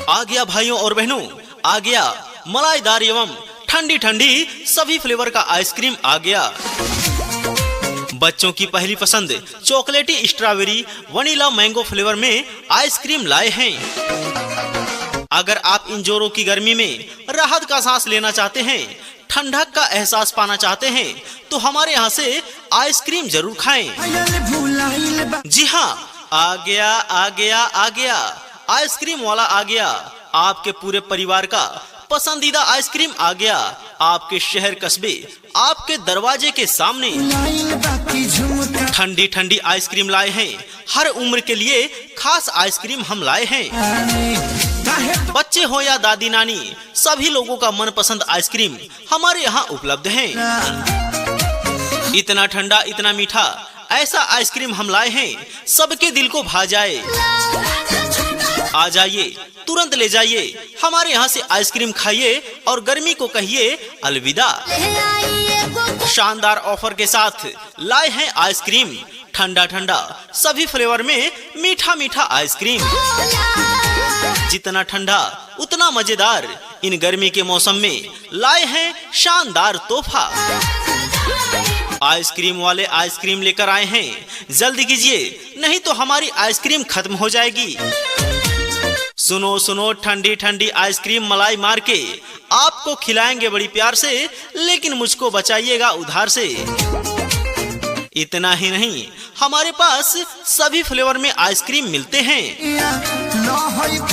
आ गया भाइयों और बहनों, आ गया मलाईदार एवं ठंडी ठंडी सभी फ्लेवर का आइसक्रीम आ गया। बच्चों की पहली पसंद चॉकलेटी स्ट्रॉबेरी वनीला मैंगो फ्लेवर में आइसक्रीम लाए हैं। अगर आप इन जोरों की गर्मी में राहत का सांस लेना चाहते हैं, ठंडक का एहसास पाना चाहते हैं, तो हमारे यहाँ से आइसक्रीम जरूर खाएं। जी हाँ, आ गया आ गया आ गया, आइसक्रीम वाला आ गया। आपके पूरे परिवार का पसंदीदा आइसक्रीम आ गया। आपके शहर कस्बे आपके दरवाजे के सामने ठंडी ठंडी आइसक्रीम लाए हैं। हर उम्र के लिए खास आइसक्रीम हम लाए हैं। बच्चे हो या दादी नानी, सभी लोगों का मनपसंद आइसक्रीम हमारे यहाँ उपलब्ध है। इतना ठंडा इतना मीठा ऐसा आइसक्रीम हम लाए हैं, सबके दिल को भा जाए। आ जाइए, तुरंत ले जाइए, हमारे यहाँ से आइसक्रीम खाइए और गर्मी को कहिए अलविदा। शानदार ऑफर के साथ लाए हैं आइसक्रीम, ठंडा ठंडा सभी फ्लेवर में मीठा मीठा आइसक्रीम। जितना ठंडा उतना मजेदार, इन गर्मी के मौसम में लाए हैं शानदार तोहफा। आइसक्रीम वाले आइसक्रीम लेकर आए हैं, जल्दी कीजिए, नहीं तो हमारी आइसक्रीम खत्म हो जाएगी। सुनो सुनो, ठंडी ठंडी आइसक्रीम मलाई मार के आपको खिलाएंगे बड़ी प्यार से, लेकिन मुझको बचाइएगा उधार से। इतना ही नहीं, हमारे पास सभी फ्लेवर में आइसक्रीम मिलते हैं।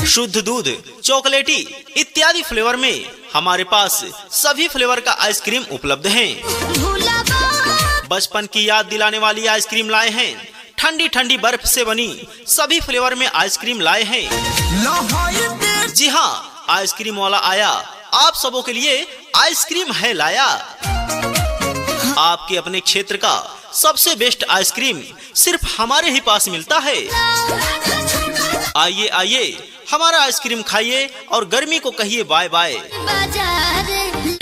शुद्ध दूध, चॉकलेटी इत्यादि फ्लेवर में हमारे पास सभी फ्लेवर का आइसक्रीम उपलब्ध है। बचपन की याद दिलाने वाली आइसक्रीम लाए हैं। ठंडी ठंडी बर्फ से बनी सभी फ्लेवर में आइसक्रीम लाए हैं। जी हाँ, आइसक्रीम वाला आया, आप सबों के लिए आइसक्रीम है लाया। आपके अपने क्षेत्र का सबसे बेस्ट आइसक्रीम सिर्फ हमारे ही पास मिलता है। आइए आइए, हमारा आइसक्रीम खाइए और गर्मी को कहिए बाय बाय।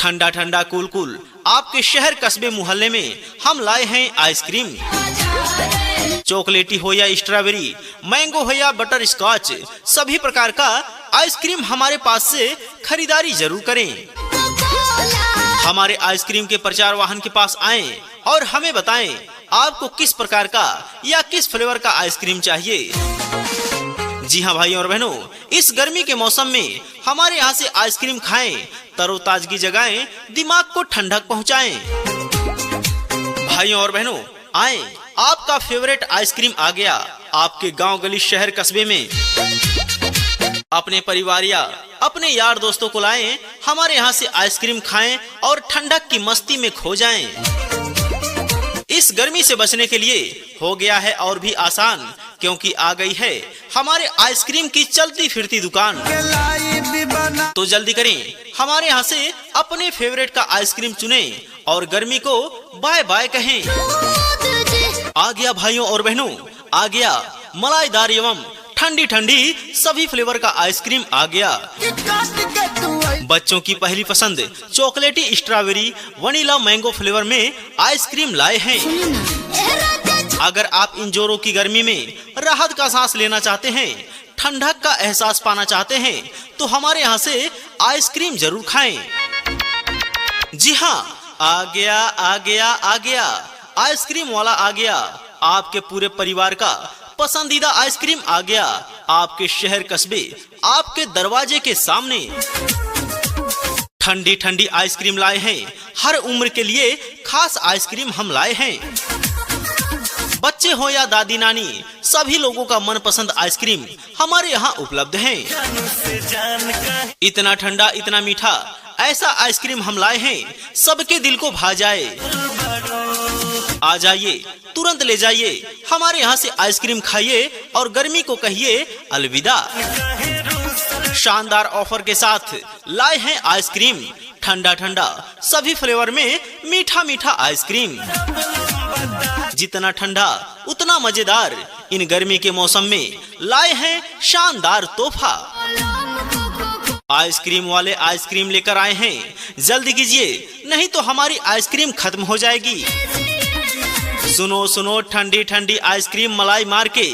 ठंडा ठंडा कूल कूल आपके शहर कस्बे मोहल्ले में हम लाए हैं आइसक्रीम। चॉकलेटी हो या स्ट्रॉबेरी, मैंगो हो या बटर स्कॉच, सभी प्रकार का आइसक्रीम हमारे पास से खरीदारी जरूर करें। हमारे आइसक्रीम के प्रचार वाहन के पास आएं और हमें बताएं आपको किस प्रकार का या किस फ्लेवर का आइसक्रीम चाहिए। जी हाँ भाइयों और बहनों, इस गर्मी के मौसम में हमारे यहाँ से आइसक्रीम खाएं, तरोताजगी जगाएं, दिमाग को ठंडक पहुँचाएं। भाइयों और बहनों, आएं, आपका फेवरेट आइसक्रीम आ गया। आपके गांव गली शहर कस्बे में अपने परिवार या अपने यार दोस्तों को लाएं, हमारे यहाँ से आइसक्रीम खाएं और ठंडक की मस्ती में खो जाएं। इस गर्मी से बचने के लिए हो गया है और भी आसान, क्योंकि आ गई है हमारे आइसक्रीम की चलती फिरती दुकान। तो जल्दी करें, हमारे यहाँ से अपने फेवरेट का आइसक्रीम चुनें और गर्मी को बाय बाय कहें। आ गया भाइयों और बहनों, आ गया मलाईदार एवं ठंडी ठंडी सभी फ्लेवर का आइसक्रीम आ गया। बच्चों की पहली पसंद चॉकलेटी स्ट्रॉबेरी वनीला मैंगो फ्लेवर में आइसक्रीम लाए हैं। अगर आप इन जोरों की गर्मी में राहत का सांस लेना चाहते हैं, ठंडक का एहसास पाना चाहते हैं, तो हमारे यहाँ से आइसक्रीम जरूर खाएं। जी हाँ, आ गया आ गया आ गया, आइसक्रीम वाला आ गया। आपके पूरे परिवार का पसंदीदा आइसक्रीम आ गया। आपके शहर कस्बे आपके दरवाजे के सामने ठंडी ठंडी आइसक्रीम लाए हैं। हर उम्र के लिए खास आइसक्रीम हम लाए हैं। बच्चे हो या दादी नानी, सभी लोगों का मनपसंद आइसक्रीम हमारे यहाँ उपलब्ध है। इतना ठंडा इतना मीठा ऐसा आइसक्रीम हम लाए हैं, सबके दिल को भा जाए। आ जाइए, तुरंत ले जाइए, हमारे यहाँ से आइसक्रीम खाइए और गर्मी को कहिए अलविदा। शानदार ऑफर के साथ लाए हैं आइसक्रीम, ठंडा ठंडा सभी फ्लेवर में मीठा मीठा आइसक्रीम। जितना ठंडा उतना मजेदार, इन गर्मी के मौसम में लाए हैं शानदार तोहफा। आइसक्रीम वाले आइसक्रीम लेकर आए हैं, जल्दी कीजिए, नहीं तो हमारी आइसक्रीम खत्म हो जाएगी। सुनो सुनो, ठंडी ठंडी आइसक्रीम मलाई मार के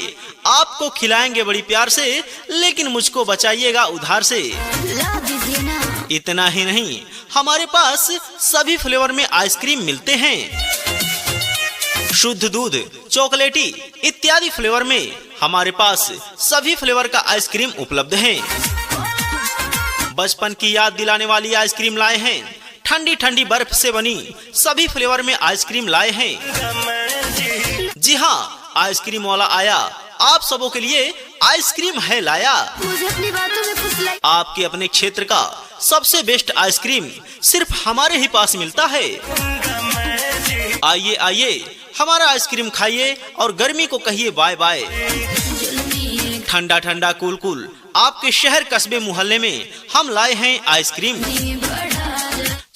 आपको खिलाएंगे बड़ी प्यार से, लेकिन मुझको बचाइएगा उधार से। इतना ही नहीं, हमारे पास सभी फ्लेवर में आइसक्रीम मिलते हैं। शुद्ध दूध, चॉकलेटी इत्यादि फ्लेवर में हमारे पास सभी फ्लेवर का आइसक्रीम उपलब्ध है। बचपन की याद दिलाने वाली आइसक्रीम लाए हैं। ठंडी ठंडी बर्फ से बनी सभी फ्लेवर में आइसक्रीम लाए हैं। जी हाँ, आइसक्रीम वाला आया, आप सबों के लिए आइसक्रीम है लाया। मुझे अपनी बातों में फुसलाई। आपके अपने क्षेत्र का सबसे बेस्ट आइसक्रीम सिर्फ हमारे ही पास मिलता है। आइए आइए, हमारा आइसक्रीम खाइए और गर्मी को कहिए बाय बाय। ठंडा ठंडा कूल कूल आपके शहर कस्बे मोहल्ले में हम लाए हैं आइसक्रीम।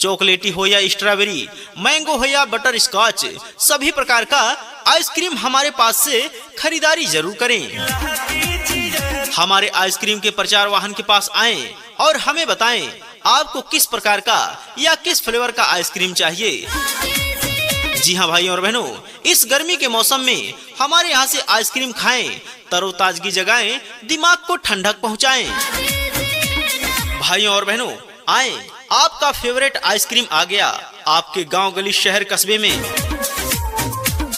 चॉकलेटी हो या स्ट्रॉबेरी, मैंगो हो या बटर स्कॉच, सभी प्रकार का आइसक्रीम हमारे पास से खरीदारी जरूर करें। हमारे आइसक्रीम के प्रचार वाहन के पास आएं और हमें बताएं आपको किस प्रकार का या किस फ्लेवर का आइसक्रीम चाहिए। जी हाँ भाइयों और बहनों, इस गर्मी के मौसम में हमारे यहाँ से आइसक्रीम खाएं, तरोताजगी जगाएं, दिमाग को ठंडक पहुँचाएं। भाइयों और बहनों, आए, आपका फेवरेट आइसक्रीम आ गया आपके गांव गली शहर कस्बे में।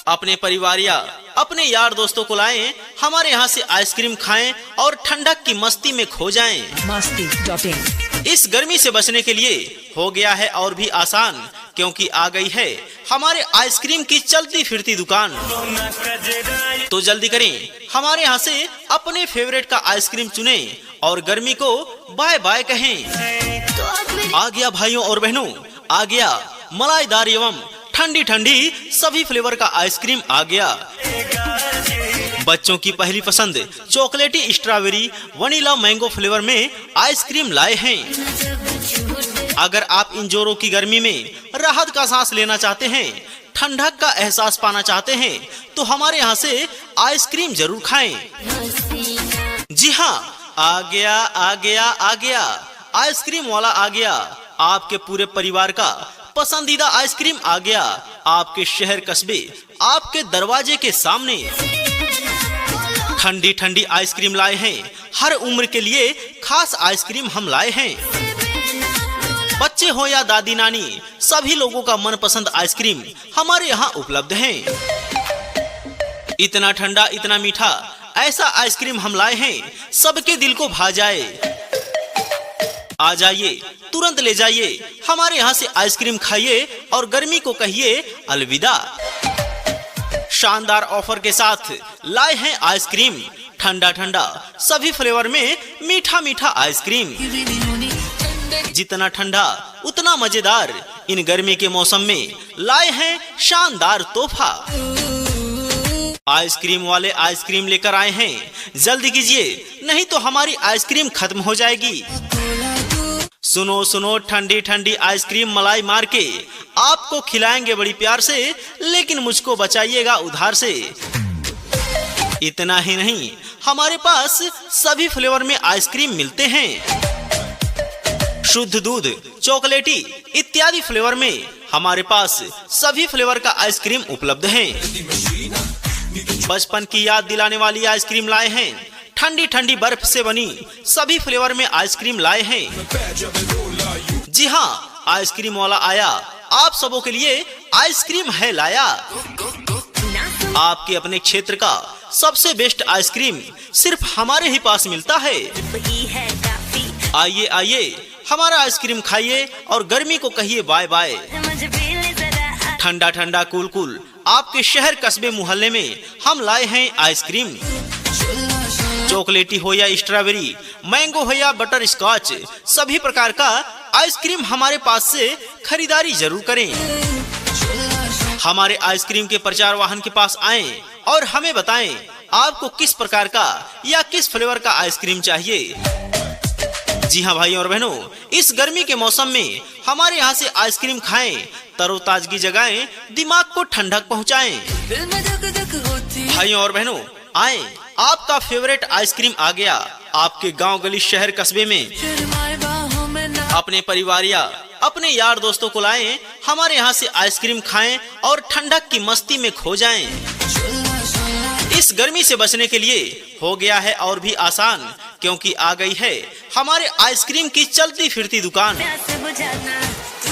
अपने परिवार या अपने यार दोस्तों को लाएं, हमारे यहाँ से आइसक्रीम खाएं और ठंडक की मस्ती में खो जाएं। मस्ती.in। इस गर्मी से बचने के लिए हो गया है और भी आसान, क्योंकि आ गई है हमारे आइसक्रीम की चलती फिरती दुकान। तो जल्दी करें, हमारे यहाँ से अपने फेवरेट का आइसक्रीम चुनें और गर्मी को बाय बाय कहें। आ गया भाइयों और बहनों, आ गया मलाईदार एवं ठंडी ठंडी सभी फ्लेवर का आइसक्रीम आ गया। बच्चों की पहली पसंद चॉकलेटी स्ट्रॉबेरी वनीला मैंगो फ्लेवर में आइसक्रीम लाए हैं। अगर आप इन जोरों की गर्मी में राहत का सांस लेना चाहते हैं, ठंडक का एहसास पाना चाहते हैं, तो हमारे यहाँ से आइसक्रीम जरूर खाएं। जी हाँ, आ गया आ गया आ गया, आइसक्रीम वाला आ गया। आपके पूरे परिवार का पसंदीदा आइसक्रीम आ गया आपके शहर कस्बे, आपके दरवाजे के सामने। ठंडी ठंडी आइसक्रीम लाए हैं, हर उम्र के लिए खास आइसक्रीम हम लाए हैं। बच्चे हो या दादी नानी, सभी लोगों का मनपसंद आइसक्रीम हमारे यहाँ उपलब्ध है। इतना ठंडा इतना मीठा ऐसा आइसक्रीम हम लाए हैं, सबके दिल को भा जाए। आ जाइए, तुरंत ले जाइए, हमारे यहाँ से आइसक्रीम खाइए और गर्मी को कहिए अलविदा। शानदार ऑफर के साथ लाए हैं आइसक्रीम, ठंडा ठंडा सभी फ्लेवर में मीठा मीठा आइसक्रीम। जितना ठंडा उतना मजेदार, इन गर्मी के मौसम में लाए हैं शानदार तोहफा। आइसक्रीम वाले आइसक्रीम लेकर आए हैं, जल्दी कीजिए, नहीं तो हमारी आइसक्रीम खत्म हो जाएगी। सुनो सुनो, ठंडी ठंडी आइसक्रीम मलाई मार के आपको खिलाएंगे बड़ी प्यार से, लेकिन मुझको बचाइएगा उधार से। इतना ही नहीं, हमारे पास सभी फ्लेवर में आइसक्रीम मिलते हैं। शुद्ध दूध, चॉकलेटी इत्यादि फ्लेवर में हमारे पास सभी फ्लेवर का आइसक्रीम उपलब्ध है। बचपन की याद दिलाने वाली आइसक्रीम लाए हैं। ठंडी ठंडी बर्फ से बनी सभी फ्लेवर में आइसक्रीम लाए हैं। जी हाँ, आइसक्रीम वाला आया, आप सबों के लिए आइसक्रीम है लाया। आपके अपने क्षेत्र का सबसे बेस्ट आइसक्रीम सिर्फ हमारे ही पास मिलता है। आइए आइए, हमारा आइसक्रीम खाइए और गर्मी को कहिए बाय बाय। ठंडा ठंडा कूल कूल आपके शहर कस्बे मोहल्ले में हम लाए हैं आइसक्रीम। चॉकलेटी हो या स्ट्रॉबेरी, मैंगो हो या बटर स्कॉच, सभी प्रकार का आइसक्रीम हमारे पास से खरीदारी जरूर करें। हमारे आइसक्रीम के प्रचार वाहन के पास आएं और हमें बताएं आपको किस प्रकार का या किस फ्लेवर का आइसक्रीम चाहिए। जी हाँ भाइयों और बहनों, इस गर्मी के मौसम में हमारे यहाँ से आइसक्रीम खाएं, तरोताजगी जगाएं, दिमाग को ठंडक पहुँचाएं। भाइयों और बहनों, आए, आपका फेवरेट आइसक्रीम आ गया आपके गांव गली शहर कस्बे में। अपने परिवार या अपने यार दोस्तों को लाएं, हमारे यहाँ से आइसक्रीम खाएं और ठंडक की मस्ती में खो जाएं। इस गर्मी से बचने के लिए हो गया है और भी आसान, क्योंकि आ गई है हमारे आइसक्रीम की चलती फिरती दुकान।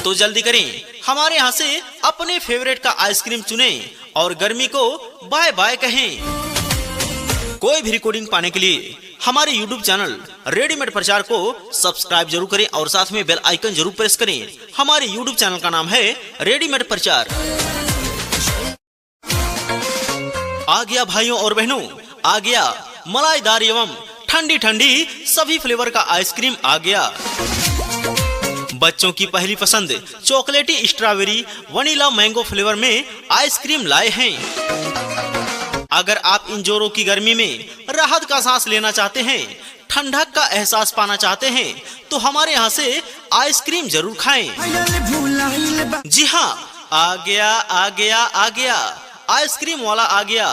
तो जल्दी करें, हमारे यहाँ से अपने फेवरेट का आइसक्रीम चुनें और गर्मी को बाय बाय कहें। कोई भी रिकॉर्डिंग पाने के लिए हमारे YouTube चैनल रेडीमेड प्रचार को सब्सक्राइब जरूर करें और साथ में बेल आइकन जरूर प्रेस करें। हमारे YouTube चैनल का नाम है रेडीमेड प्रचार। आ गया भाइयों और बहनों, आ गया मलाईदार एवं ठंडी ठंडी सभी फ्लेवर का आइसक्रीम आ गया। बच्चों की पहली पसंद चॉकलेटी स्ट्रॉबेरी वनीला मैंगो फ्लेवर में आइसक्रीम लाए हैं। अगर आप इन जोरों की गर्मी में राहत का सांस लेना चाहते हैं, ठंडक का एहसास पाना चाहते हैं, तो हमारे यहाँ से आइसक्रीम जरूर खाएं। जी हाँ, आ गया आ गया आ गया, आइसक्रीम वाला आ गया।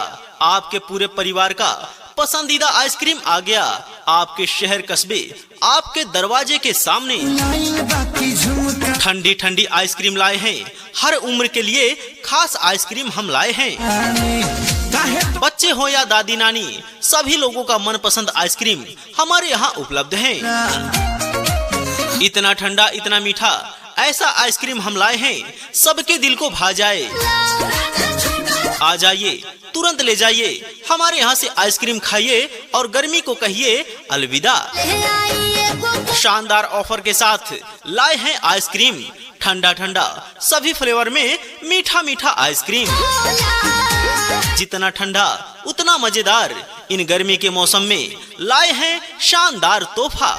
आपके पूरे परिवार का पसंदीदा आइसक्रीम आ गया। आपके शहर कस्बे आपके दरवाजे के सामने ठंडी ठंडी आइसक्रीम लाए हैं। हर उम्र के लिए खास आइसक्रीम हम लाए हैं। बच्चे हो या दादी नानी, सभी लोगों का मनपसंद आइसक्रीम हमारे यहाँ उपलब्ध है। इतना ठंडा इतना मीठा ऐसा आइसक्रीम हम लाए हैं, सबके दिल को भा जाए। आ जाइए, तुरंत ले जाइए, हमारे यहाँ से आइसक्रीम खाइए और गर्मी को कहिए अलविदा। शानदार ऑफर के साथ लाए हैं आइसक्रीम, ठंडा ठंडा सभी फ्लेवर में मीठा मीठा आइसक्रीम। जितना ठंडा उतना मजेदार, इन गर्मी के मौसम में लाए हैं शानदार तोहफा।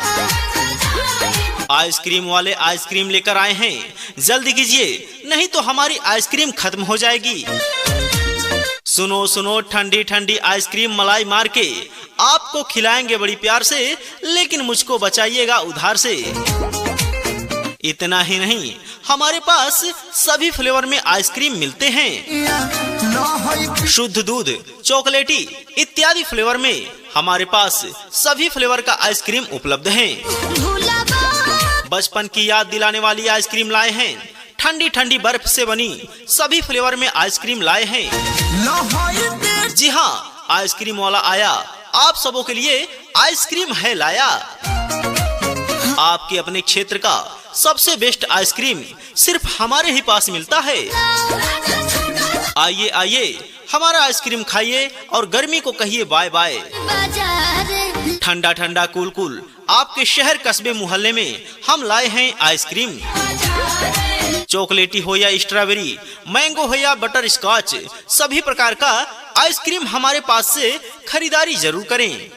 आइसक्रीम वाले आइसक्रीम लेकर आए हैं, जल्दी कीजिए नहीं तो हमारी आइसक्रीम खत्म हो जाएगी। सुनो सुनो, ठंडी ठंडी आइसक्रीम मलाई मार के आपको खिलाएंगे बड़ी प्यार से, लेकिन मुझको बचाइएगा उधार से। इतना ही नहीं, हमारे पास सभी फ्लेवर में आइसक्रीम मिलते हैं। शुद्ध दूध, चॉकलेटी इत्यादि फ्लेवर में हमारे पास सभी फ्लेवर का आइसक्रीम उपलब्ध है। बचपन की याद दिलाने वाली आइसक्रीम लाए हैं। ठंडी ठंडी बर्फ से बनी सभी फ्लेवर में आइसक्रीम लाए हैं। जी हाँ, आइसक्रीम वाला आया, आप सबों के लिए आइसक्रीम है लाया। आपके अपने क्षेत्र का सबसे बेस्ट आइसक्रीम सिर्फ हमारे ही पास मिलता है। आइए आइए, हमारा आइसक्रीम खाइए और गर्मी को कहिए बाय बाय। ठंडा ठंडा कूल कूल आपके शहर कस्बे मोहल्ले में हम लाए हैं आइसक्रीम। चॉकलेटी हो या स्ट्रॉबेरी, मैंगो हो या बटर स्कॉच, सभी प्रकार का आइसक्रीम हमारे पास से खरीदारी जरूर करें।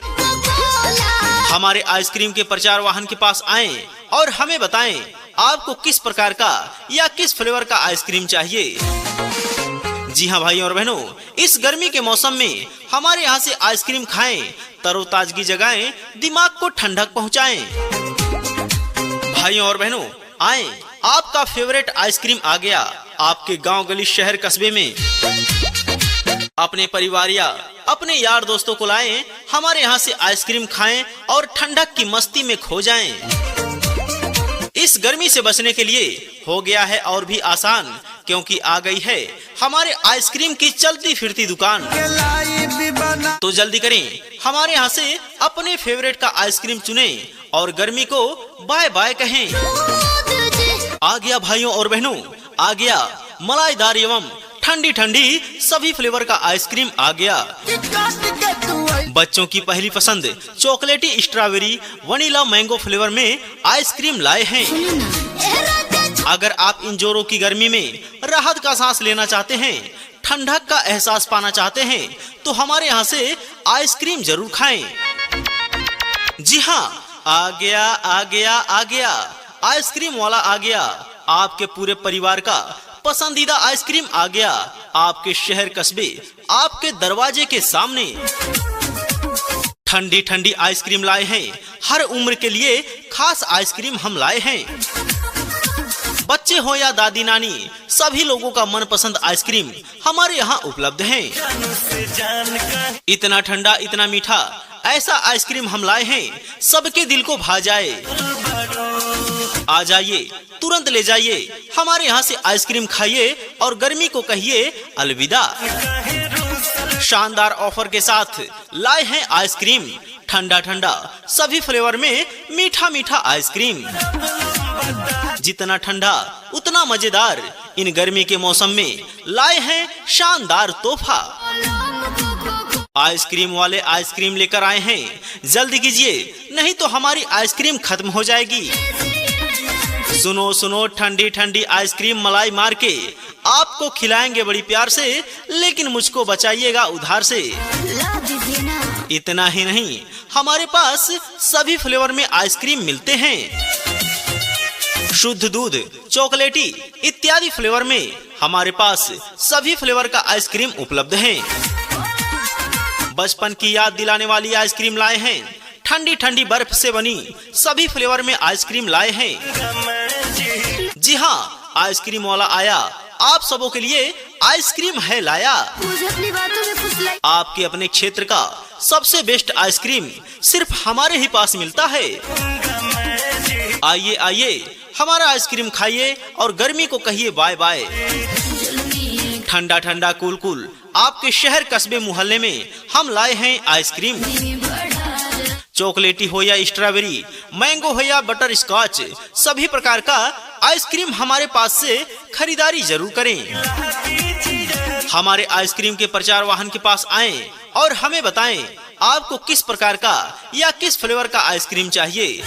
हमारे आइसक्रीम के प्रचार वाहन के पास आएं और हमें बताएं आपको किस प्रकार का या किस फ्लेवर का आइसक्रीम चाहिए। जी हाँ भाइयों और बहनों, इस गर्मी के मौसम में हमारे यहाँ से आइसक्रीम खाएं, तरोताजगी जगाएं, दिमाग को ठंडक पहुँचाएं। भाइयों और बहनों, आएं, आपका फेवरेट आइसक्रीम आ गया। आपके गांव गली शहर कस्बे में अपने परिवार या अपने यार दोस्तों को लाएं, हमारे यहाँ से आइसक्रीम खाएं और ठंडक की मस्ती में खो जाएं। इस गर्मी से बचने के लिए हो गया है और भी आसान, क्योंकि आ गई है हमारे आइसक्रीम की चलती फिरती दुकान। तो जल्दी करें, हमारे यहाँ से अपने फेवरेट का आइसक्रीम चुनें और गर्मी को बाय बाय कहें। आ गया भाइयों और बहनों, आ गया मलाईदार एवं ठंडी ठंडी सभी फ्लेवर का आइसक्रीम आ गया। बच्चों की पहली पसंद चॉकलेटी स्ट्रॉबेरी वनीला मैंगो फ्लेवर में आइसक्रीम लाए हैं। अगर आप इन जोरों की गर्मी में राहत का सांस लेना चाहते हैं, ठंडक का एहसास पाना चाहते हैं, तो हमारे यहाँ से आइसक्रीम जरूर खाएं। जी हाँ, आ गया आ गया आ गया, आइसक्रीम वाला आ गया। आपके पूरे परिवार का पसंदीदा आइसक्रीम आ गया। आपके शहर कस्बे आपके दरवाजे के सामने ठंडी ठंडी आइसक्रीम लाए हैं। हर उम्र के लिए खास आइसक्रीम हम लाए हैं। बच्चे हो या दादी नानी, सभी लोगों का मनपसंद आइसक्रीम हमारे यहाँ उपलब्ध है। इतना ठंडा इतना मीठा ऐसा आइसक्रीम हम लाए हैं, सबके दिल को भा जाए। आ जाइए, तुरंत ले जाइए, हमारे यहाँ से आइसक्रीम खाइए और गर्मी को कहिए अलविदा। शानदार ऑफर के साथ लाए हैं आइसक्रीम, ठंडा ठंडा सभी फ्लेवर में मीठा मीठा आइसक्रीम। जितना ठंडा उतना मजेदार, इन गर्मी के मौसम में लाए हैं शानदार तोहफा। आइसक्रीम वाले आइसक्रीम लेकर आए हैं, जल्दी कीजिए नहीं तो हमारी आइसक्रीम खत्म हो जाएगी। सुनो सुनो ठंडी ठंडी आइसक्रीम मलाई मार के आपको खिलाएंगे बड़ी प्यार से, लेकिन मुझको बचाइएगा उधार से। इतना ही नहीं, हमारे पास सभी फ्लेवर में आइसक्रीम मिलते हैं। शुद्ध दूध, चॉकलेटी इत्यादि फ्लेवर में हमारे पास सभी फ्लेवर का आइसक्रीम उपलब्ध है। बचपन की याद दिलाने वाली आइसक्रीम लाए हैं, ठंडी ठंडी बर्फ से बनी सभी फ्लेवर में आइसक्रीम लाए हैं। जी हाँ, आइसक्रीम वाला आया, आप सबों के लिए आइसक्रीम है लाया। मुझे अपनी बातों में फुसलाई। आपके अपने क्षेत्र का सबसे बेस्ट आइसक्रीम सिर्फ हमारे ही पास मिलता है। आइए आइए हमारा आइसक्रीम खाइए और गर्मी को कहिए बाय बाय। ठंडा ठंडा कूल कूल आपके शहर कस्बे मोहल्ले में हम लाए हैं आइसक्रीम। चॉकलेटी हो या स्ट्रॉबेरी, मैंगो हो या बटर स्कॉच, सभी प्रकार का आइसक्रीम हमारे पास से खरीदारी जरूर करें। हमारे आइसक्रीम के प्रचार वाहन के पास आएं और हमें बताएं आपको किस प्रकार का या किस फ्लेवर का आइसक्रीम चाहिए।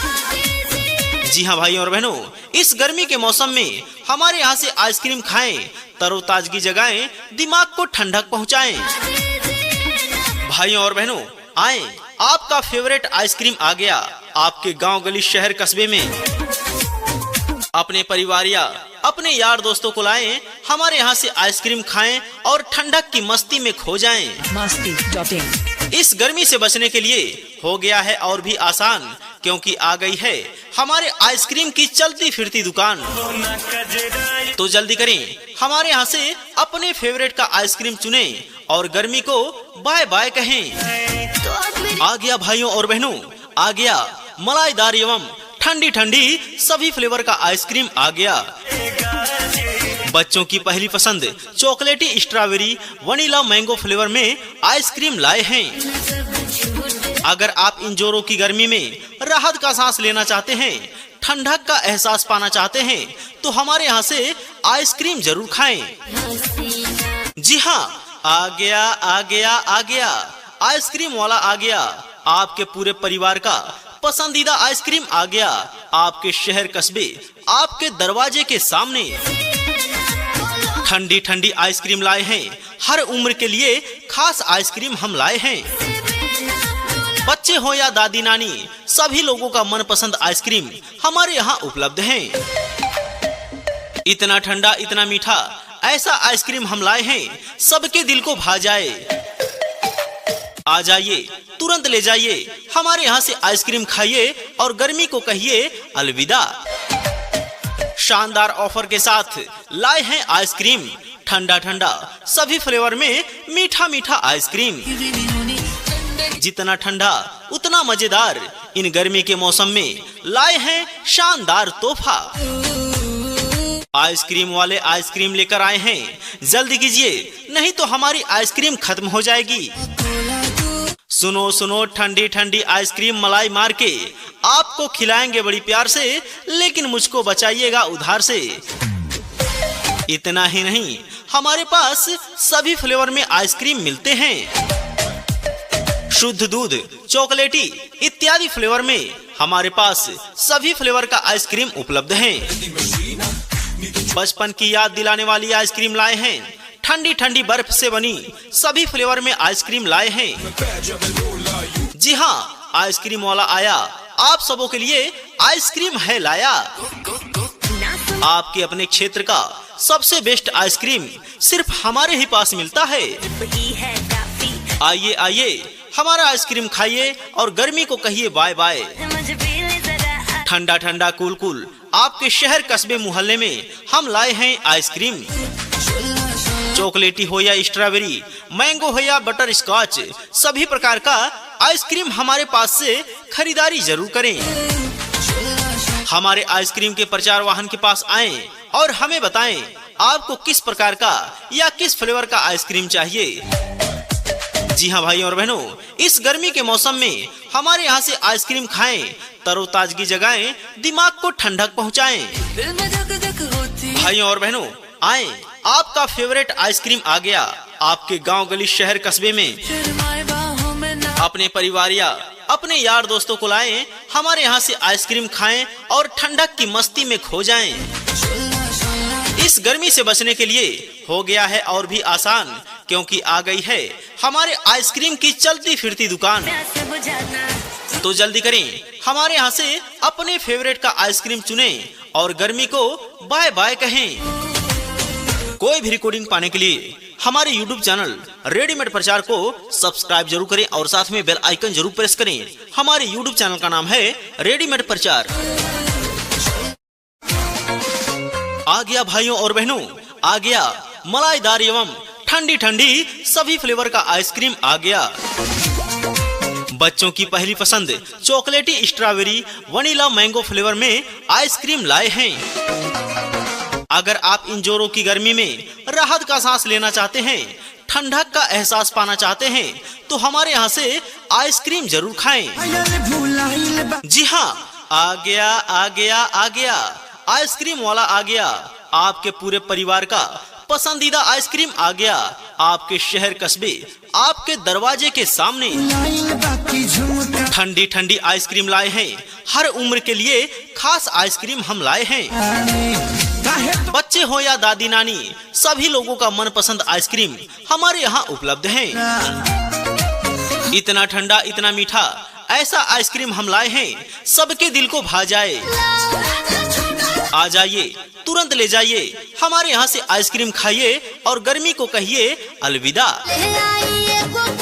जी हाँ भाइयों और बहनों, इस गर्मी के मौसम में हमारे यहाँ से आइसक्रीम खाएं, तरोताजगी जगाएं, दिमाग को ठंडक पहुँचाएं। भाइयों और बहनों, आए, आपका फेवरेट आइसक्रीम आ गया आपके गांव गली शहर कस्बे में। अपने परिवार या अपने यार दोस्तों को लाएं, हमारे यहाँ से आइसक्रीम खाएं और ठंडक की मस्ती में खो जाएं। मस्ती। इस गर्मी से बचने के लिए हो गया है और भी आसान, क्योंकि आ गई है हमारे आइसक्रीम की चलती फिरती दुकान। तो जल्दी करें, हमारे यहाँ से अपने फेवरेट का आइसक्रीम चुनें और गर्मी को बाय बाय कहें। आ गया भाइयों और बहनों, आ गया मलाईदार एवं ठंडी ठंडी सभी फ्लेवर का आइसक्रीम आ गया। बच्चों की पहली पसंद चॉकलेटी स्ट्रॉबेरी वनीला मैंगो फ्लेवर में आइसक्रीम लाए हैं। अगर आप इन जोरों की गर्मी में राहत का सांस लेना चाहते हैं, ठंडक का एहसास पाना चाहते हैं, तो हमारे यहाँ से आइसक्रीम जरूर खाएं। जी हाँ, आ गया आ गया आ गया, आइसक्रीम वाला आ गया। आपके पूरे परिवार का पसंदीदा आइसक्रीम आ गया आपके शहर कस्बे, आपके दरवाजे के सामने। ठंडी ठंडी आइसक्रीम लाए हैं, हर उम्र के लिए खास आइसक्रीम हम लाए हैं। बच्चे हो या दादी नानी, सभी लोगों का मनपसंद आइसक्रीम हमारे यहाँ उपलब्ध है। इतना ठंडा इतना मीठा ऐसा आइसक्रीम हम लाए हैं, सबके दिल को भा जाए। आ जाइए, तुरंत ले जाइए, हमारे यहाँ से आइसक्रीम खाइए और गर्मी को कहिए अलविदा। शानदार ऑफर के साथ लाए हैं आइसक्रीम, ठंडा ठंडा सभी फ्लेवर में मीठा मीठा आइसक्रीम। जितना ठंडा उतना मजेदार, इन गर्मी के मौसम में लाए हैं शानदार तोहफा। आइसक्रीम वाले आइसक्रीम लेकर आए हैं, जल्दी कीजिए नहीं तो हमारी आइसक्रीम खत्म हो जाएगी। सुनो सुनो ठंडी ठंडी आइसक्रीम मलाई मार के आपको खिलाएंगे बड़ी प्यार से, लेकिन मुझको बचाइएगा उधार से। इतना ही नहीं, हमारे पास सभी फ्लेवर में आइसक्रीम मिलते हैं। शुद्ध दूध, चॉकलेटी इत्यादि फ्लेवर में हमारे पास सभी फ्लेवर का आइसक्रीम उपलब्ध है। बचपन की याद दिलाने वाली आइसक्रीम लाए हैं, ठंडी ठंडी बर्फ से बनी सभी फ्लेवर में आइसक्रीम लाए हैं। जी हाँ, आइसक्रीम वाला आया, आप सबों के लिए आइसक्रीम है लाया। आपके अपने क्षेत्र का सबसे बेस्ट आइसक्रीम सिर्फ हमारे ही पास मिलता है। आइए आइए हमारा आइसक्रीम खाइए और गर्मी को कहिए बाय बाय। ठंडा ठंडा कूल कूल आपके शहर कस्बे मोहल्ले में हम लाए हैं आइसक्रीम। चॉकलेटी हो या स्ट्रॉबेरी, मैंगो हो या बटर स्कॉच, सभी प्रकार का आइसक्रीम हमारे पास से खरीदारी जरूर करें। हमारे आइसक्रीम के प्रचार वाहन के पास आएं और हमें बताएं आपको किस प्रकार का या किस फ्लेवर का आइसक्रीम चाहिए। जी हाँ भाइयों और बहनों, इस गर्मी के मौसम में हमारे यहाँ से आइसक्रीम खाएं, तरोताजगी जगाएं, दिमाग को ठंडक पहुँचाएं। भाइयों और बहनों, आए, आपका फेवरेट आइसक्रीम आ गया आपके गांव गली शहर कस्बे में। अपने परिवार या अपने यार दोस्तों को लाएं, हमारे यहाँ से आइसक्रीम खाएं और ठंडक की मस्ती में खो जाएं। इस गर्मी से बचने के लिए हो गया है और भी आसान, क्योंकि आ गई है हमारे आइसक्रीम की चलती फिरती दुकान। तो जल्दी करें, हमारे यहाँ से अपने फेवरेट का आइसक्रीम चुनें और गर्मी को बाय बाय कहें। कोई भी रिकॉर्डिंग पाने के लिए हमारे YouTube चैनल रेडीमेड प्रचार को सब्सक्राइब जरूर करें और साथ में बेल आइकन जरूर प्रेस करें। हमारे YouTube चैनल का नाम है रेडीमेड प्रचार। आ गया भाइयों और बहनों, आ गया मलाईदार एवं ठंडी ठंडी सभी फ्लेवर का आइसक्रीम आ गया। बच्चों की पहली पसंद चॉकलेटी स्ट्रॉबेरी वनीला मैंगो फ्लेवर में आइसक्रीम लाए हैं। अगर आप इन जोरों की गर्मी में राहत का सांस लेना चाहते हैं, ठंडक का एहसास पाना चाहते हैं, तो हमारे यहाँ से आइसक्रीम जरूर खाएं। जी हाँ, आ गया आ गया आ गया, आइसक्रीम वाला आ गया। आपके पूरे परिवार का पसंदीदा आइसक्रीम आ गया आपके शहर कस्बे, आपके दरवाजे के सामने। ठंडी ठंडी आइसक्रीम लाए हैं, हर उम्र के लिए खास आइसक्रीम हम लाए हैं। बच्चे हो या दादी नानी, सभी लोगों का मनपसंद आइसक्रीम हमारे यहाँ उपलब्ध है। इतना ठंडा इतना मीठा ऐसा आइसक्रीम हम लाए हैं, सबके दिल को भा जाए। आ जाइए, तुरंत ले जाइए, हमारे यहाँ से आइसक्रीम खाइए और गर्मी को कहिए अलविदा।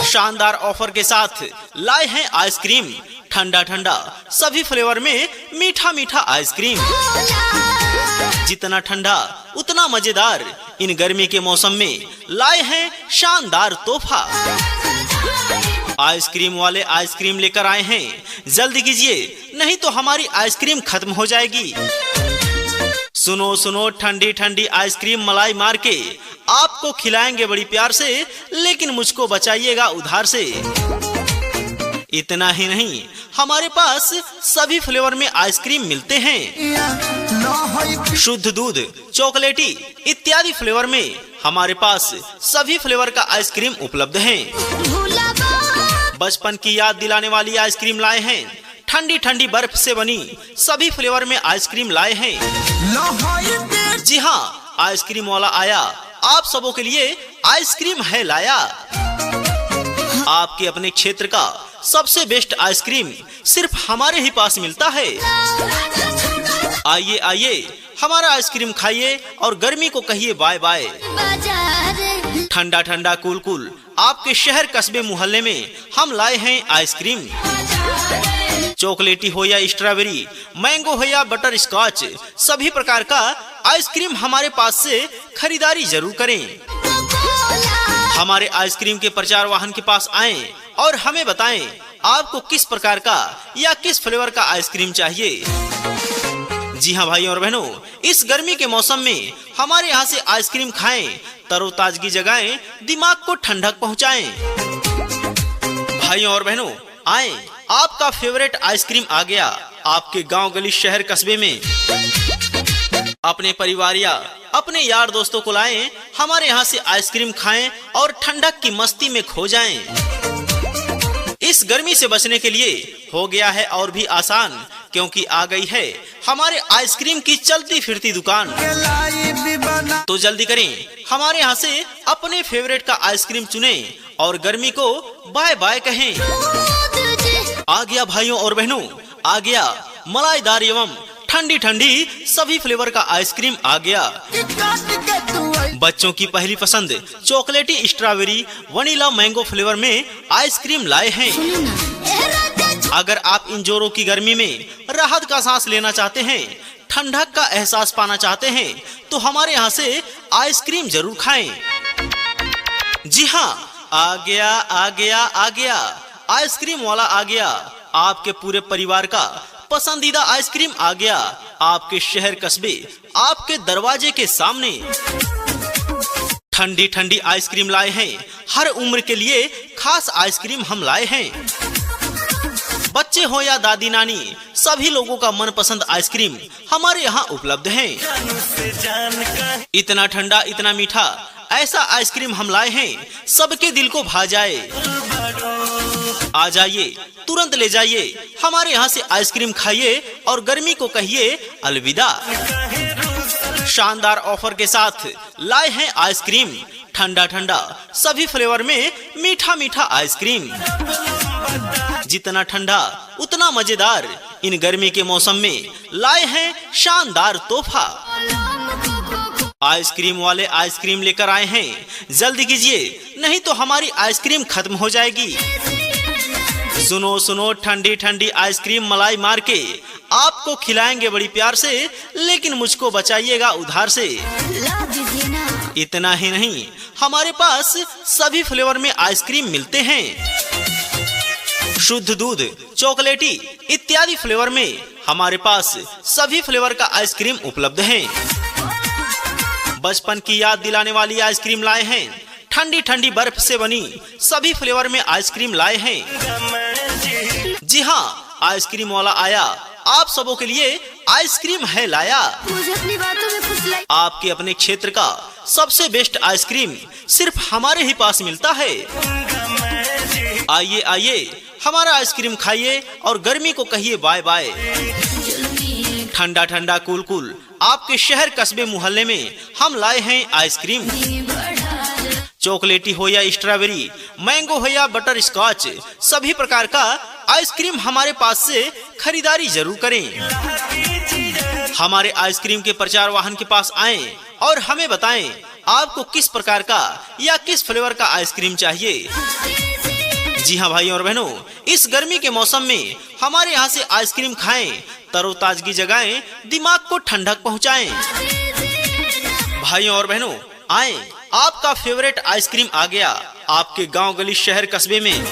शानदार ऑफर के साथ लाए हैं आइसक्रीम, ठंडा ठंडा सभी फ्लेवर में मीठा मीठा आइसक्रीम। जितना ठंडा उतना मजेदार, इन गर्मी के मौसम में लाए हैं शानदार तोहफा। आइसक्रीम वाले आइसक्रीम लेकर आए हैं, जल्दी कीजिए नहीं तो हमारी आइसक्रीम खत्म हो जाएगी। सुनो सुनो, ठंडी ठंडी आइसक्रीम मलाई मार के आपको खिलाएंगे बड़ी प्यार से, लेकिन मुझको बचाइएगा उधार से। इतना ही नहीं, हमारे पास सभी फ्लेवर में आइसक्रीम मिलते हैं। शुद्ध दूध, चॉकलेटी इत्यादि फ्लेवर में हमारे पास सभी फ्लेवर का आइसक्रीम उपलब्ध है। बचपन की याद दिलाने वाली आइसक्रीम लाए हैं, ठंडी ठंडी बर्फ से बनी सभी फ्लेवर में आइसक्रीम लाए हैं। जी हाँ, आइसक्रीम वाला आया, आप सबों के लिए आइसक्रीम है लाया। आपके अपने क्षेत्र का सबसे बेस्ट आइसक्रीम सिर्फ हमारे ही पास मिलता है। आइए आइए, हमारा आइसक्रीम खाइए और गर्मी को कहिए बाय बाय। ठंडा ठंडा कूल कूल आपके शहर कस्बे मोहल्ले में हम लाए हैं आइसक्रीम। चॉकलेटी हो या स्ट्रॉबेरी, मैंगो हो या बटर स्कॉच, सभी प्रकार का आइसक्रीम हमारे पास से खरीदारी जरूर करें। हमारे आइसक्रीम के प्रचार वाहन के पास आएं और हमें बताएं आपको किस प्रकार का या किस फ्लेवर का आइसक्रीम चाहिए। जी हाँ भाइयों और बहनों, इस गर्मी के मौसम में हमारे यहाँ से आइसक्रीम खाएं, तरोताजगी जगाएं, दिमाग को ठंडक पहुँचाएं। भाइयों और बहनों, आए, आपका फेवरेट आइसक्रीम आ गया आपके गांव गली शहर कस्बे में। अपने परिवार या अपने यार दोस्तों को लाएं, हमारे यहाँ से आइसक्रीम खाएं और ठंडक की मस्ती में खो जाएं। इस गर्मी से बचने के लिए हो गया है और भी आसान, क्योंकि आ गई है हमारे आइसक्रीम की चलती फिरती दुकान। तो जल्दी करें, हमारे यहाँ से अपने फेवरेट का आइसक्रीम चुनें और गर्मी को बाय बाय कहें। आ गया भाइयों और बहनों, आ गया मलाईदार एवं ठंडी ठंडी सभी फ्लेवर का आइसक्रीम आ गया। बच्चों की पहली पसंद चॉकलेटी स्ट्रॉबेरी वनीला मैंगो फ्लेवर में आइसक्रीम लाए हैं। अगर आप इन जोरों की गर्मी में राहत का सांस लेना चाहते हैं, ठंडक का एहसास पाना चाहते हैं, तो हमारे यहाँ से आइसक्रीम जरूर खाएं। जी हाँ, आ गया आ गया आ गया, आइसक्रीम वाला आ गया आपके पूरे परिवार का पसंदीदा आइसक्रीम आ गया आपके शहर कस्बे, आपके दरवाजे के सामने। ठंडी ठंडी आइसक्रीम लाए हैं, हर उम्र के लिए खास आइसक्रीम हम लाए हैं। बच्चे हो या दादी नानी, सभी लोगों का मनपसंद आइसक्रीम हमारे यहाँ उपलब्ध है। इतना ठंडा इतना मीठा ऐसा आइसक्रीम हम लाए हैं, सबके दिल को भा जाए। आ जाइए, तुरंत ले जाइए, हमारे यहाँ से आइसक्रीम खाइए और गर्मी को कहिए अलविदा। शानदार ऑफर के साथ लाए हैं आइसक्रीम, ठंडा ठंडा सभी फ्लेवर में मीठा मीठा आइसक्रीम। जितना ठंडा उतना मजेदार, इन गर्मी के मौसम में लाए हैं शानदार तोहफा। आइसक्रीम वाले आइसक्रीम लेकर आए हैं, जल्दी कीजिए नहीं तो हमारी आइसक्रीम खत्म हो जाएगी। सुनो सुनो ठंडी ठंडी आइसक्रीम मलाई मार के आपको खिलाएंगे बड़ी प्यार से, लेकिन मुझको बचाइएगा उधार से। इतना ही नहीं, हमारे पास सभी फ्लेवर में आइसक्रीम मिलते हैं। शुद्ध दूध, चॉकलेटी इत्यादि फ्लेवर में हमारे पास सभी फ्लेवर का आइसक्रीम उपलब्ध है। बचपन की याद दिलाने वाली आइसक्रीम लाए हैं, ठंडी ठंडी बर्फ से बनी सभी फ्लेवर में आइसक्रीम लाए हैं। जी हाँ, आइसक्रीम वाला आया, आप सबों के लिए आइसक्रीम है लाया। मुझे अपनी बातों में फुसलाई। आपके अपने क्षेत्र का सबसे बेस्ट आइसक्रीम सिर्फ हमारे ही पास मिलता है। आइए आइए, हमारा आइसक्रीम खाइए और गर्मी को कहिए बाय बाय। ठंडा ठंडा कूल कूल आपके शहर कस्बे मोहल्ले में हम लाए हैं आइसक्रीम। चॉकलेटी हो या स्ट्रॉबेरी, मैंगो हो या बटर स्कॉच, सभी प्रकार का आइसक्रीम हमारे पास से खरीदारी जरूर करें। हमारे आइसक्रीम के प्रचार वाहन के पास आएं और हमें बताएं आपको किस प्रकार का या किस फ्लेवर का आइसक्रीम चाहिए। जी हाँ भाइयों और बहनों, इस गर्मी के मौसम में हमारे यहाँ से आइसक्रीम खाएं, तरोताजगी जगाएं, दिमाग को ठंडक पहुँचाएं। भाइयों और बहनों आएं, आपका फेवरेट आइसक्रीम आ गया आपके गांव गली शहर कस्बे में।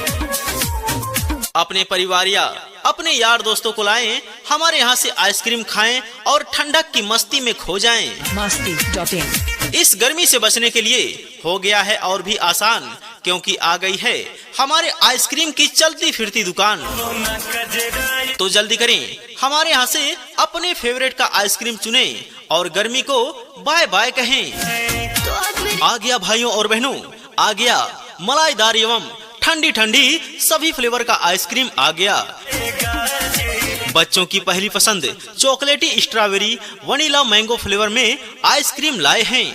अपने परिवार या अपने यार दोस्तों को लाएं, हमारे यहाँ से आइसक्रीम खाएं और ठंडक की मस्ती में खो जाएं। मस्ती.in। इस गर्मी से बचने के लिए हो गया है और भी आसान, क्योंकि आ गई है हमारे आइसक्रीम की चलती फिरती दुकान। तो जल्दी करें, हमारे यहाँ से अपने फेवरेट का आइसक्रीम चुनें और गर्मी को बाय बाय कहें। आ गया भाइयों और बहनों, आ गया मलाईदार एवं ठंडी ठंडी सभी फ्लेवर का आइसक्रीम आ गया। बच्चों की पहली पसंद चॉकलेटी स्ट्रॉबेरी वनीला मैंगो फ्लेवर में आइसक्रीम लाए हैं।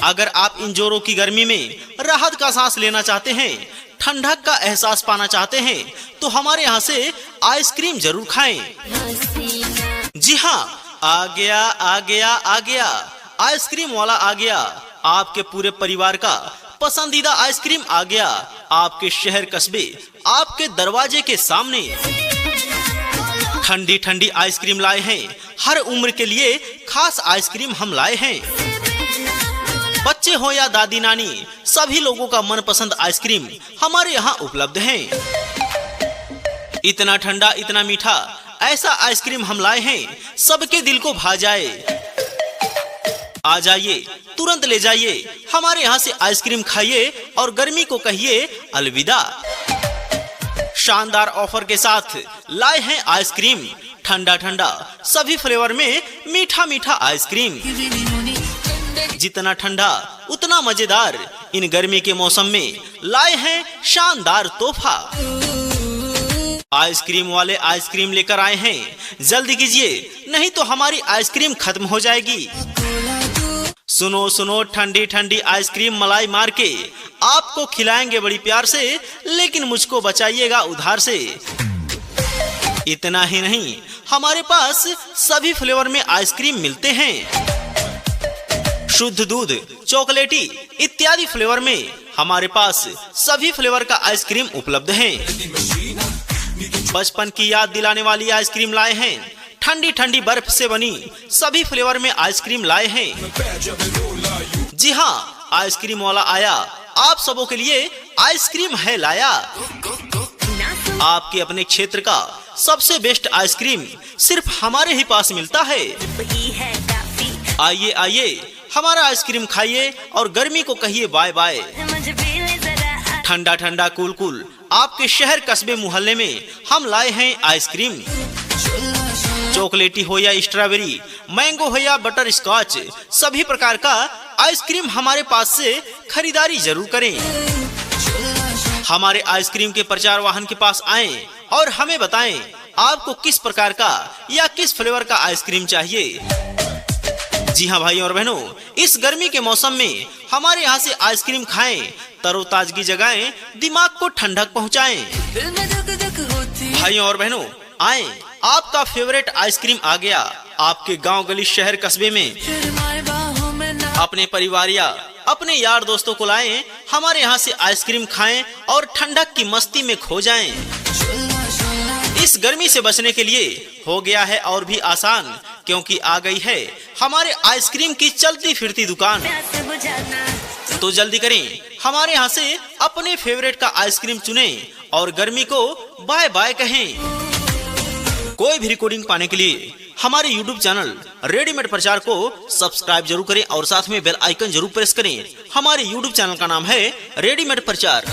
अगर आप इन जोरों की गर्मी में राहत का सांस लेना चाहते हैं, ठंडक का एहसास पाना चाहते हैं, तो हमारे यहाँ से आइसक्रीम जरूर खाएं। जी हाँ, आ गया आ गया आ गया, आइसक्रीम वाला आ गया। आपके पूरे परिवार का पसंदीदा आइसक्रीम आ गया आपके शहर कस्बे, आपके दरवाजे के सामने। ठंडी ठंडी आइसक्रीम लाए हैं, हर उम्र के लिए खास आइसक्रीम हम लाए हैं। बच्चे हो या दादी नानी, सभी लोगों का मनपसंद आइसक्रीम हमारे यहाँ उपलब्ध है। इतना ठंडा इतना मीठा ऐसा आइसक्रीम हम लाए हैं, सबके दिल को भा जाए। आ जाइए, तुरंत ले जाइए, हमारे यहाँ से आइसक्रीम खाइए और गर्मी को कहिए अलविदा। शानदार ऑफर के साथ लाए हैं आइसक्रीम, ठंडा ठंडा सभी फ्लेवर में मीठा मीठा आइसक्रीम। जितना ठंडा उतना मजेदार, इन गर्मी के मौसम में लाए हैं शानदार तोहफा। आइसक्रीम वाले आइसक्रीम लेकर आए हैं, जल्दी कीजिए नहीं तो हमारी आइसक्रीम खत्म हो जाएगी। सुनो सुनो ठंडी ठंडी आइसक्रीम मलाई मार के आपको खिलाएंगे बड़ी प्यार से, लेकिन मुझको बचाइएगा उधार से। इतना ही नहीं, हमारे पास सभी फ्लेवर में आइसक्रीम मिलते हैं। शुद्ध दूध, चॉकलेटी इत्यादि फ्लेवर में हमारे पास सभी फ्लेवर का आइसक्रीम उपलब्ध है। बचपन की याद दिलाने वाली आइसक्रीम लाए हैं, ठंडी ठंडी बर्फ से बनी सभी फ्लेवर में आइसक्रीम लाए हैं। जी हाँ, आइसक्रीम वाला आया, आप सबों के लिए आइसक्रीम है लाया। आपके अपने क्षेत्र का सबसे बेस्ट आइसक्रीम सिर्फ हमारे ही पास मिलता है। आइए आइए, हमारा आइसक्रीम खाइए और गर्मी को कहिए बाय बाय। ठंडा ठंडा कूल कूल आपके शहर कस्बे मोहल्ले में हम लाए हैं आइसक्रीम। चॉकलेटी हो या स्ट्रॉबेरी, मैंगो हो या बटर स्कॉच, सभी प्रकार का आइसक्रीम हमारे पास से खरीदारी जरूर करें। हमारे आइसक्रीम के प्रचार वाहन के पास आएं और हमें बताएं आपको किस प्रकार का या किस फ्लेवर का आइसक्रीम चाहिए। जी हाँ भाई और बहनों, इस गर्मी के मौसम में हमारे यहाँ से आइसक्रीम खाएं, तरोताजगी जगाएं, दिमाग को ठंडक पहुँचाएं। भाइयों और बहनों, आए, आपका फेवरेट आइसक्रीम आ गया आपके गांव गली शहर कस्बे में। अपने परिवार या अपने यार दोस्तों को लाएं, हमारे यहाँ से आइसक्रीम खाएं और ठंडक की मस्ती में खो जाएं। इस गर्मी से बचने के लिए हो गया है और भी आसान, क्योंकि आ गई है हमारे आइसक्रीम की चलती फिरती दुकान। तो जल्दी करें, हमारे यहाँ से अपने फेवरेट का आइसक्रीम चुनें और गर्मी को बाय बाय कहें। कोई भी रिकॉर्डिंग पाने के लिए हमारे YouTube चैनल रेडीमेड प्रचार को सब्सक्राइब जरूर करें और साथ में बेल आइकन जरूर प्रेस करें। हमारे YouTube चैनल का नाम है रेडीमेड प्रचार।